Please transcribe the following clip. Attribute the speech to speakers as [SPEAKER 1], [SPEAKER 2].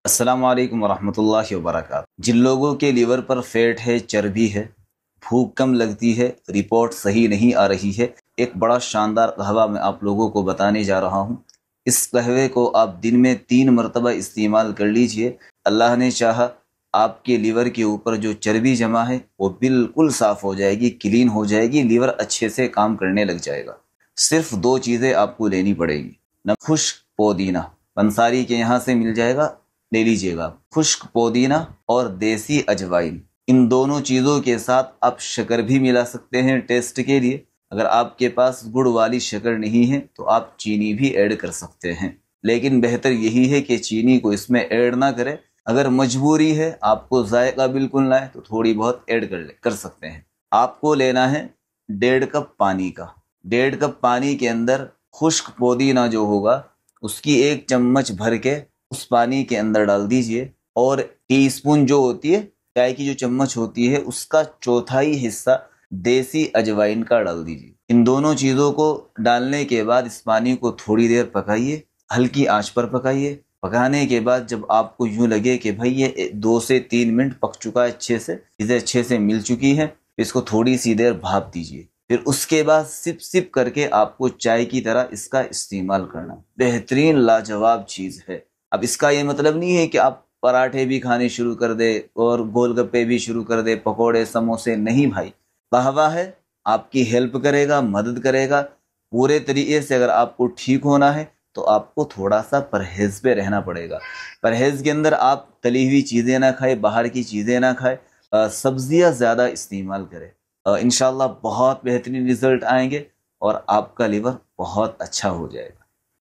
[SPEAKER 1] अस्सलाम वालेकुम वरहमतुल्लाहि वबरकातुहू। जिन लोगों के लीवर पर फैट है, चर्बी है, भूख कम लगती है, रिपोर्ट सही नहीं आ रही है, एक बड़ा शानदार कहवा मैं आप लोगों को बताने जा रहा हूँ। इस कहवे को आप दिन में 3 मरतबा इस्तेमाल कर लीजिए। अल्लाह ने चाहा आपके लीवर के ऊपर जो चर्बी जमा है वो बिल्कुल साफ़ हो जाएगी, क्लीन हो जाएगी, लीवर अच्छे से काम करने लग जाएगा। सिर्फ 2 चीज़ें आपको लेनी पड़ेगी। न खुश्क पुदीना, पंसारी के यहाँ से मिल जाएगा, ले लीजिएगा। खुश्क पुदीना और देसी अजवाइन, इन दोनों चीज़ों के साथ आप शक्कर भी मिला सकते हैं टेस्ट के लिए। अगर आपके पास गुड़ वाली शक्कर नहीं है तो आप चीनी भी ऐड कर सकते हैं, लेकिन बेहतर यही है कि चीनी को इसमें ऐड ना करें। अगर मजबूरी है, आपको जायका बिल्कुल ना है, तो थोड़ी बहुत ऐड कर सकते हैं। आपको लेना है 1.5 कप पानी का। 1.5 कप पानी के अंदर खुश्क पुदीना जो होगा उसकी 1 चम्मच भर के उस पानी के अंदर डाल दीजिए, और टीस्पून जो होती है, चाय की जो चम्मच होती है, उसका 1/4 हिस्सा देसी अजवाइन का डाल दीजिए। इन दोनों चीज़ों को डालने के बाद इस पानी को थोड़ी देर पकाइए, हल्की आंच पर पकाइए। पकाने के बाद जब आपको यूँ लगे कि भाई ये 2 से 3 मिनट पक चुका है, अच्छे से चीज़ें अच्छे से मिल चुकी हैं, इसको थोड़ी सी देर भाप दीजिए। फिर उसके बाद सिप सिप करके आपको चाय की तरह इसका इस्तेमाल करना। बेहतरीन लाजवाब चीज़ है। अब इसका ये मतलब नहीं है कि आप पराठे भी खाने शुरू कर दे और गोलगप्पे भी शुरू कर दे, पकोड़े समोसे नहीं भाई। कहवा है, आपकी हेल्प करेगा, मदद करेगा पूरे तरीके से। अगर आपको ठीक होना है तो आपको थोड़ा सा परहेज पे रहना पड़ेगा। परहेज के अंदर आप तली हुई चीज़ें ना खाएं, बाहर की चीज़ें ना खाएं, सब्जियां ज़्यादा इस्तेमाल करें। इंशाल्लाह बहुत बेहतरीन रिजल्ट आएंगे और आपका लीवर बहुत अच्छा हो जाएगा।